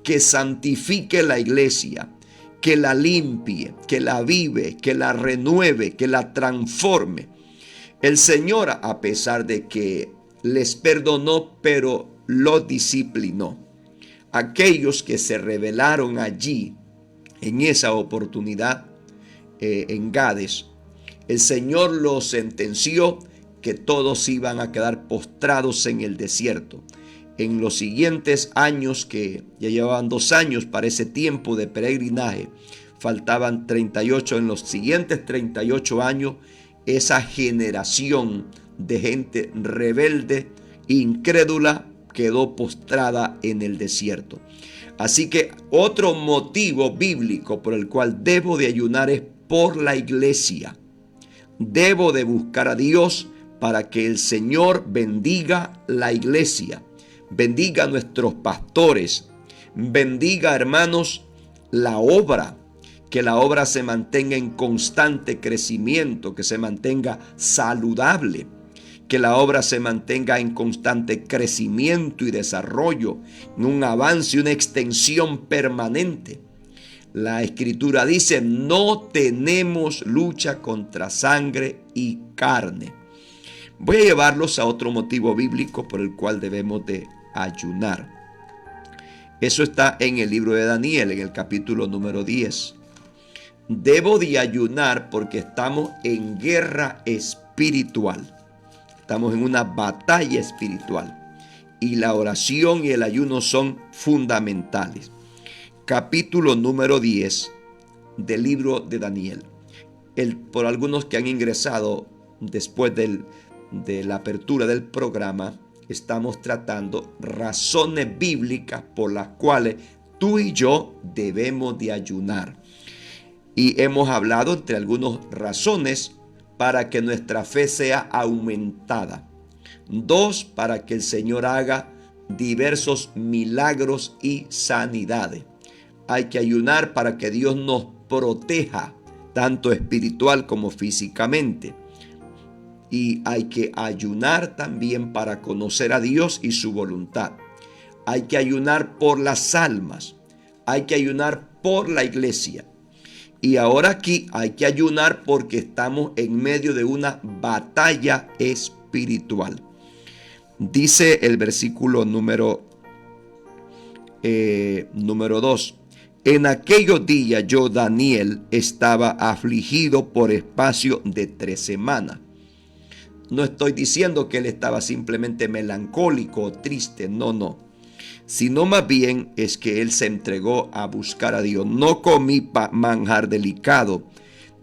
que santifique la iglesia, que la limpie, que la avive, que la renueve, que la transforme. El Señor, a pesar de que les perdonó, pero los disciplinó. Aquellos que se rebelaron allí, en esa oportunidad, en Gades, el Señor los sentenció que todos iban a quedar postrados en el desierto. En los siguientes años, que ya llevaban 2 años para ese tiempo de peregrinaje, faltaban 38, en los siguientes 38 años, esa generación de gente rebelde, incrédula, quedó postrada en el desierto. Así que otro motivo bíblico por el cual debo de ayunar es por la iglesia. Debo de buscar a Dios para que el Señor bendiga la iglesia, bendiga a nuestros pastores, bendiga, hermanos, la obra, que la obra se mantenga en constante crecimiento, que se mantenga saludable, que la obra se mantenga en constante crecimiento y desarrollo, en un avance y una extensión permanente. La Escritura dice: no tenemos lucha contra sangre y carne. Voy a llevarlos a otro motivo bíblico por el cual debemos de ayunar. Eso está en el libro de Daniel, en el capítulo número 10. Debo de ayunar porque estamos en guerra espiritual. Estamos en una batalla espiritual. Y la oración y el ayuno son fundamentales. Capítulo número 10 del libro de Daniel. Por algunos que han ingresado después de la apertura del programa, estamos tratando razones bíblicas por las cuales tú y yo debemos de ayunar. Y hemos hablado entre algunas razones para que nuestra fe sea aumentada. 2, para que el Señor haga diversos milagros y sanidades. Hay que ayunar para que Dios nos proteja, tanto espiritual como físicamente. Y hay que ayunar también para conocer a Dios y su voluntad. Hay que ayunar por las almas. Hay que ayunar por la iglesia. Y ahora aquí hay que ayunar porque estamos en medio de una batalla espiritual. Dice el versículo número 2. En aquellos días yo, Daniel, estaba afligido por espacio de 3 semanas. No estoy diciendo que él estaba simplemente melancólico o triste, no. Sino más bien es que él se entregó a buscar a Dios. No comí manjar delicado,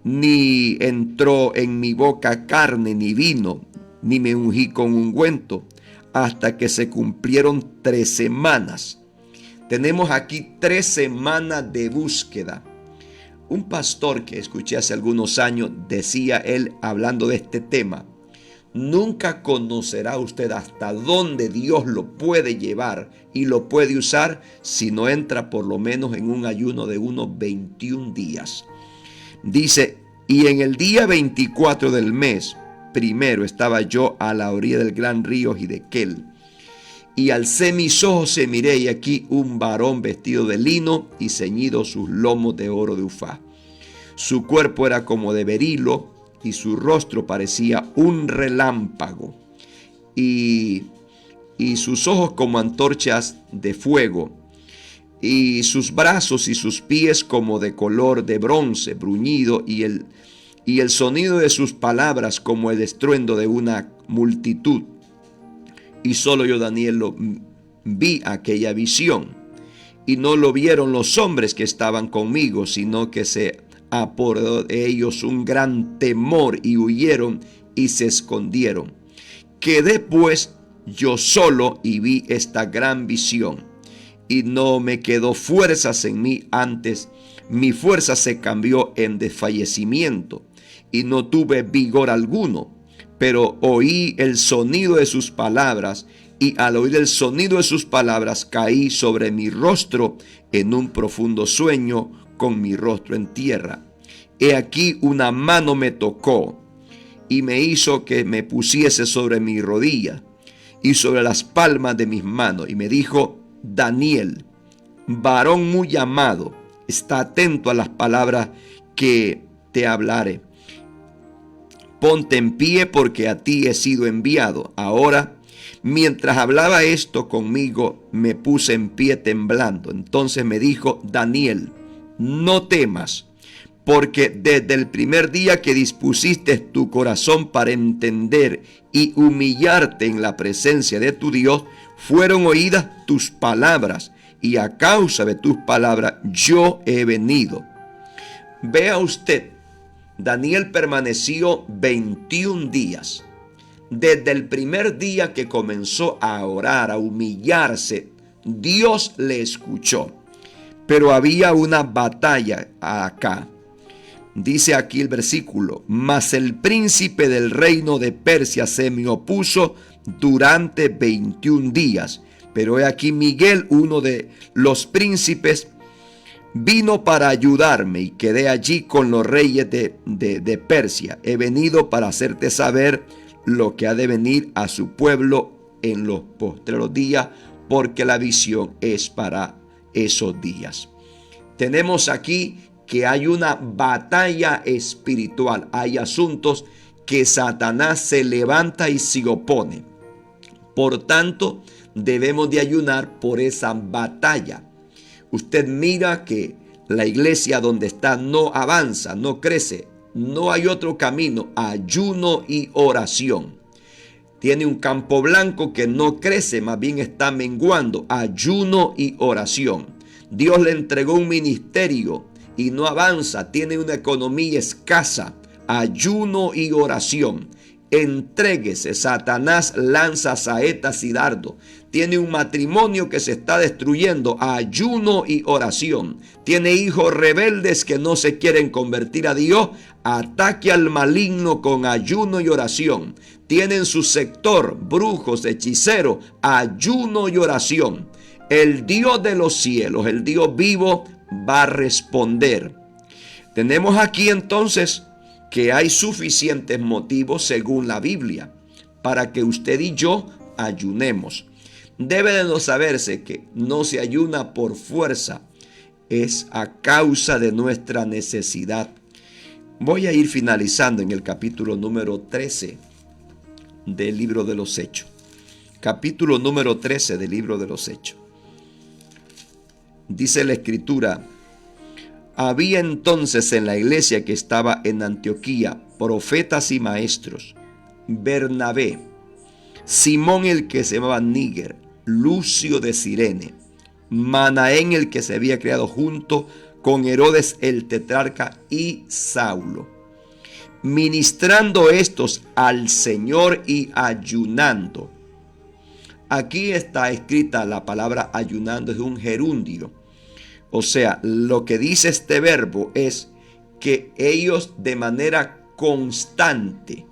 ni entró en mi boca carne ni vino, ni me ungí con ungüento, hasta que se cumplieron 3 semanas. Tenemos aquí 3 semanas de búsqueda. Un pastor que escuché hace algunos años decía él, hablando de este tema: nunca conocerá usted hasta dónde Dios lo puede llevar y lo puede usar si no entra por lo menos en un ayuno de unos 21 días. Dice: y en el día 24 del mes primero estaba yo a la orilla del gran río Hiddekel, y alcé mis ojos y miré, y aquí un varón vestido de lino y ceñido sus lomos de oro de Ufaz. Su cuerpo era como de berilo, y su rostro parecía un relámpago, y sus ojos como antorchas de fuego. y sus brazos y sus pies como de color de bronce bruñido, y el sonido de sus palabras como el estruendo de una multitud. Y solo yo, Daniel, vi aquella visión, y no lo vieron los hombres que estaban conmigo, sino que se apoderó de ellos un gran temor, y huyeron y se escondieron. Quedé pues yo solo y vi esta gran visión, y no me quedó fuerzas en mí. Antes mi fuerza se cambió en desfallecimiento, y no tuve vigor alguno. Pero oí el sonido de sus palabras, y al oír el sonido de sus palabras caí sobre mi rostro en un profundo sueño, con mi rostro en tierra. He aquí una mano me tocó y me hizo que me pusiese sobre mi rodilla y sobre las palmas de mis manos, y me dijo: Daniel, varón muy amado, está atento a las palabras que te hablaré. Ponte en pie, porque a ti he sido enviado. Ahora, mientras hablaba esto conmigo, me puse en pie temblando. Entonces me dijo: Daniel, no temas, porque desde el primer día que dispusiste tu corazón para entender y humillarte en la presencia de tu Dios, fueron oídas tus palabras, y a causa de tus palabras yo he venido. Vea usted, Daniel permaneció 21 días. Desde el primer día que comenzó a orar, a humillarse, Dios le escuchó. Pero había una batalla acá. Dice aquí el versículo: mas el príncipe del reino de Persia se me opuso durante 21 días. Pero he aquí Miguel, uno de los príncipes, vino para ayudarme, y quedé allí con los reyes de Persia. He venido para hacerte saber lo que ha de venir a su pueblo en los postreros días, porque la visión es para esos días. Tenemos aquí que hay una batalla espiritual. Hay asuntos que Satanás se levanta y se opone. Por tanto, debemos de ayunar por esa batalla. Usted mira que la iglesia donde está no avanza, no crece. No hay otro camino: ayuno y oración. Tiene un campo blanco que no crece, más bien está menguando. Ayuno y oración. Dios le entregó un ministerio y no avanza, tiene una economía escasa. Ayuno y oración. Entréguese. Satanás lanza saetas y dardo. Tiene un matrimonio que se está destruyendo. Ayuno y oración. Tiene hijos rebeldes que no se quieren convertir a Dios. Ataque al maligno con ayuno y oración. Tiene en su sector brujos, hechiceros. Ayuno y oración. El Dios de los cielos, el Dios vivo, va a responder. Tenemos aquí entonces que hay suficientes motivos, según la Biblia, para que usted y yo ayunemos. Debe de no saberse que no se ayuna por fuerza, es a causa de nuestra necesidad. Voy a ir finalizando en el capítulo número 13 del libro de los Hechos. Capítulo número 13 del libro de los Hechos. Dice la Escritura: había entonces en la iglesia que estaba en Antioquía profetas y maestros: Bernabé, Simón el que se llamaba Níger, Lucio de Cirene, Manaén el que se había criado junto con Herodes el tetrarca, y Saulo. Ministrando estos al Señor y ayunando. Aquí está escrita la palabra ayunando, es un gerundio. O sea, lo que dice este verbo es que ellos de manera constante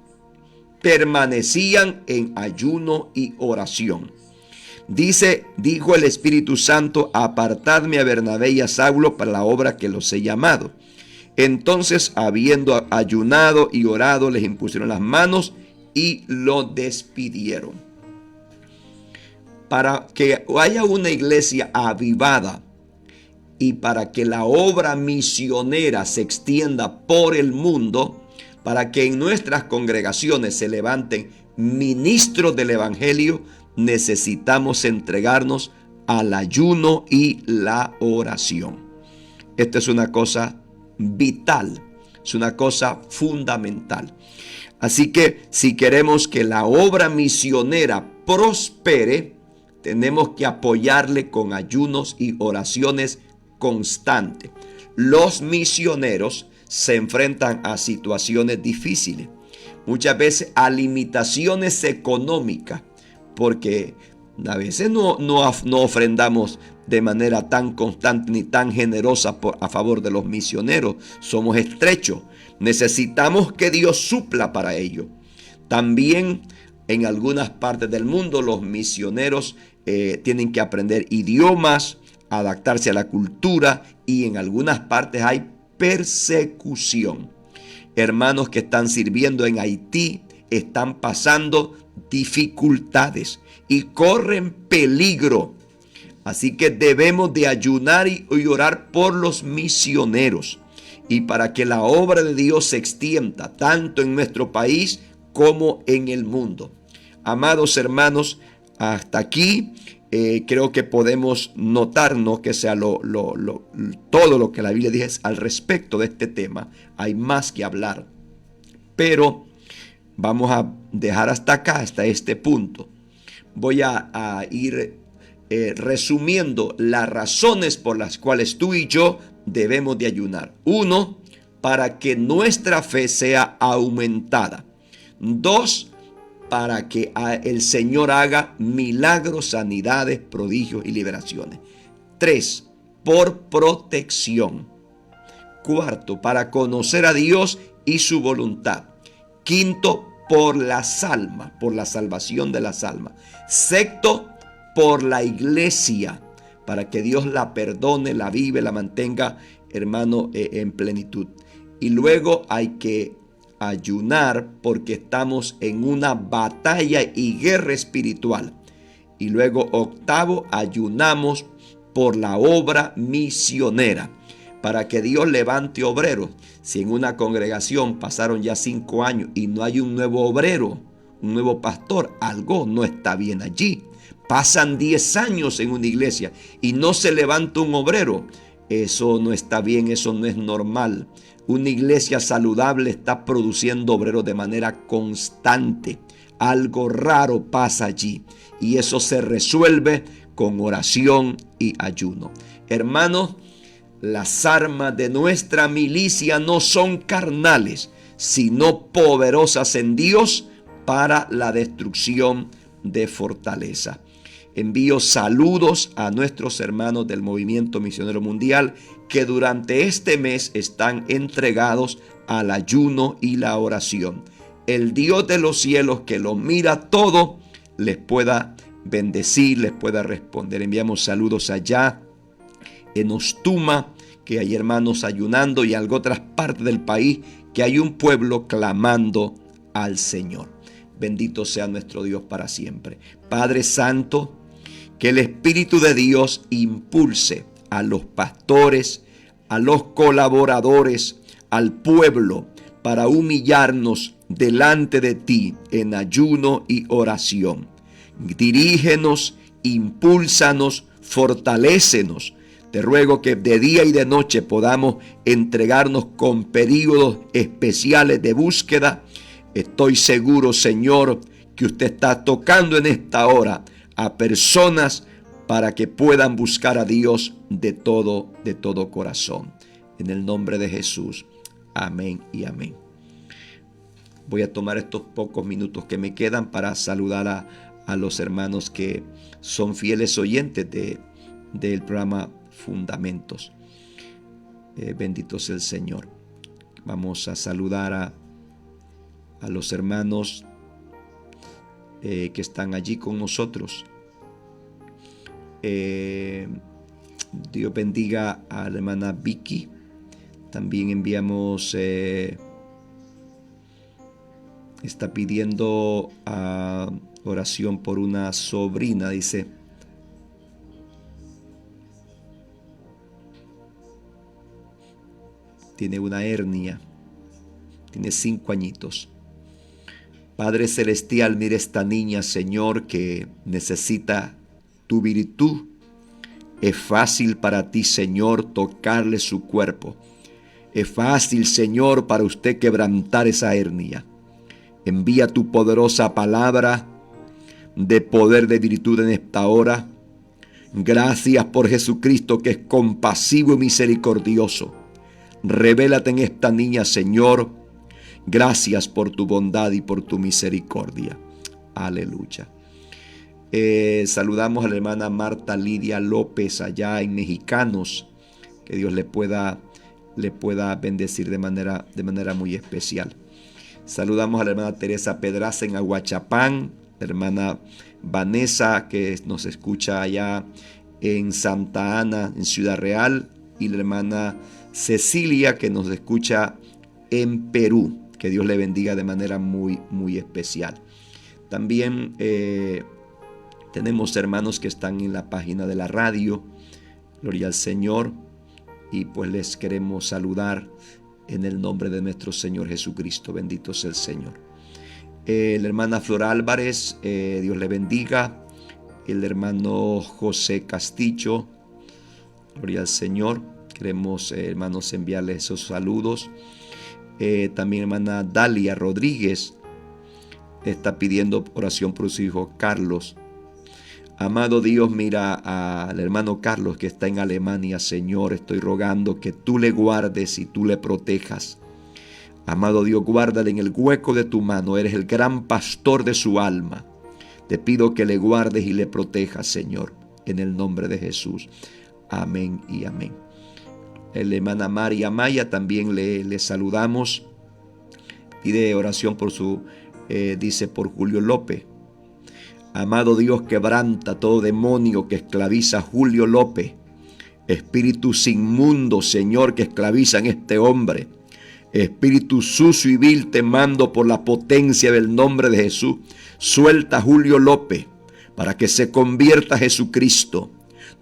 permanecían en ayuno y oración. Dijo el Espíritu Santo: apartadme a Bernabé y a Saulo para la obra que los he llamado. Entonces, habiendo ayunado y orado, les impusieron las manos y lo despidieron. Para que haya una iglesia avivada y para que la obra misionera se extienda por el mundo, para que en nuestras congregaciones se levanten ministros del evangelio, necesitamos entregarnos al ayuno y la oración. Esto es una cosa vital, es una cosa fundamental. Así que si queremos que la obra misionera prospere, tenemos que apoyarle con ayunos y oraciones constantes. Los misioneros se enfrentan a situaciones difíciles, muchas veces a limitaciones económicas, porque a veces no ofrendamos de manera tan constante ni tan generosa a favor de los misioneros. Somos estrechos. Necesitamos que Dios supla para ello. También en algunas partes del mundo los misioneros tienen que aprender idiomas, adaptarse a la cultura, y en algunas partes hay persecución. Hermanos que están sirviendo en Haití están pasando dificultades y corren peligro. Así que debemos de ayunar y orar por los misioneros, y para que la obra de Dios se extienda tanto en nuestro país como en el mundo. Amados hermanos, hasta aquí creo que podemos notar, no que sea todo lo que la Biblia dice al respecto de este tema. Hay más que hablar, pero vamos a dejar hasta acá, hasta este punto. Voy a ir resumiendo las razones por las cuales tú y yo debemos de ayunar. 1, para que nuestra fe sea aumentada. 2, para que el Señor haga milagros, sanidades, prodigios y liberaciones. 3, por protección. 4, para conocer a Dios y su voluntad. 5, por las almas, por la salvación de las almas. 6, por la iglesia, para que Dios la perdone, la vive, la mantenga, hermano, en plenitud. Y luego hay que ayunar porque estamos en una batalla y guerra espiritual. Y luego 8, ayunamos por la obra misionera, para que Dios levante obreros. Si en una congregación pasaron ya 5 años y no hay un nuevo obrero, un nuevo pastor, algo no está bien allí. Pasan 10 años en una iglesia y no se levanta un obrero. Eso no está bien, eso no es normal. Una iglesia saludable está produciendo obreros de manera constante. Algo raro pasa allí, y eso se resuelve con oración y ayuno. Hermanos, las armas de nuestra milicia no son carnales, sino poderosas en Dios para la destrucción de fortaleza. Envío saludos a nuestros hermanos del Movimiento Misionero Mundial que durante este mes están entregados al ayuno y la oración. El Dios de los cielos, que lo mira todo, les pueda bendecir, les pueda responder. Enviamos saludos allá en Ostuma, que hay hermanos ayunando, y en otras partes del país que hay un pueblo clamando al Señor. Bendito sea nuestro Dios para siempre. Padre Santo, que el Espíritu de Dios impulse a los pastores, a los colaboradores, al pueblo, para humillarnos delante de ti en ayuno y oración. Dirígenos, impúlsanos, fortalécenos. Te ruego que de día y de noche podamos entregarnos con períodos especiales de búsqueda. Estoy seguro, Señor, que usted está tocando en esta hora a personas para que puedan buscar a Dios de todo corazón. En el nombre de Jesús. Amén y amén. Voy a tomar estos pocos minutos que me quedan para saludar a los hermanos que son fieles oyentes del programa Fundamentos. Bendito sea el Señor. Vamos a saludar a los hermanos que están allí con nosotros. Dios bendiga a la hermana Vicky. También enviamos, está pidiendo oración por una sobrina, dice. Tiene una hernia, tiene 5 añitos. Padre Celestial, mira esta niña, Señor, que necesita tu virtud, Es fácil para ti, Señor, tocarle su cuerpo. Es fácil, Señor, para usted quebrantar esa hernia. Envía tu poderosa palabra de poder, de virtud en esta hora. Gracias por Jesucristo, que es compasivo y misericordioso. Revélate en esta niña, Señor. Gracias por tu bondad y por tu misericordia. Aleluya. Saludamos a la hermana Marta Lidia López allá en Mexicanos. Que Dios le pueda bendecir de manera muy especial. Saludamos a la hermana Teresa Pedraza en Aguachapán, la hermana Vanessa que nos escucha allá en Santa Ana, en Ciudad Real, y la hermana Cecilia que nos escucha en Perú. Que Dios le bendiga de manera muy, muy especial. También tenemos hermanos que están en la página de la radio. Gloria al Señor. Y pues les queremos saludar en el nombre de nuestro Señor Jesucristo. Bendito sea el Señor. La hermana Flor Álvarez, Dios le bendiga. El hermano José Castillo, gloria al Señor. Queremos, hermanos, enviarles esos saludos. También hermana Dalia Rodríguez está pidiendo oración por su hijo Carlos. Amado Dios, mira al hermano Carlos que está en Alemania. Señor, estoy rogando que tú le guardes y tú le protejas. Amado Dios, guárdale en el hueco de tu mano. Eres el gran pastor de su alma. Te pido que le guardes y le protejas, Señor, en el nombre de Jesús. Amén y amén. La hermana María Maya también le saludamos. Pide oración por dice por Julio López. Amado Dios, quebranta todo demonio que esclaviza a Julio López. Espíritus inmundos, Señor, que esclavizan a este hombre. Espíritu sucio y vil, te mando por la potencia del nombre de Jesús. Suelta a Julio López para que se convierta a Jesucristo.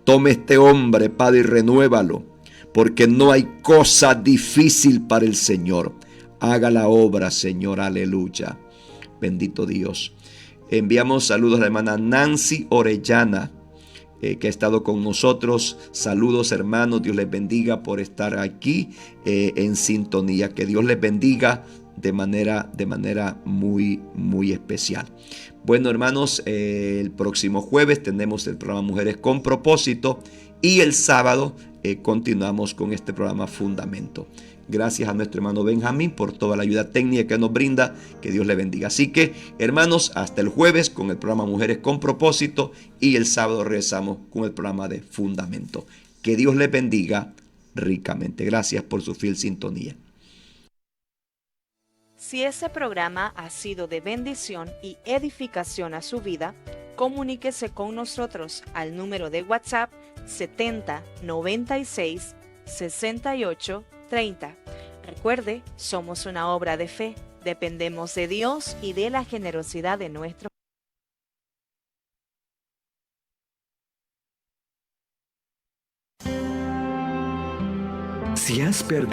Tome este hombre, Padre, y renuévalo, porque no hay cosa difícil para el Señor. Haga la obra, Señor, aleluya. Bendito Dios. Enviamos saludos a la hermana Nancy Orellana, que ha estado con nosotros. Saludos, hermanos, Dios les bendiga por estar aquí en sintonía. Que Dios les bendiga de manera muy, muy especial. Bueno, hermanos, el próximo jueves tenemos el programa Mujeres con Propósito y el sábado continuamos con este programa Fundamento. Gracias a nuestro hermano Benjamín por toda la ayuda técnica que nos brinda. Que Dios le bendiga. Así que, hermanos, hasta el jueves con el programa Mujeres con Propósito y el sábado regresamos con el programa de Fundamento. Que Dios les bendiga ricamente. Gracias por su fiel sintonía. Si este programa ha sido de bendición y edificación a su vida, comuníquese con nosotros al número de WhatsApp 70 96 68 30. Recuerde, somos una obra de fe. Dependemos de Dios y de la generosidad de nuestro. Si has perdido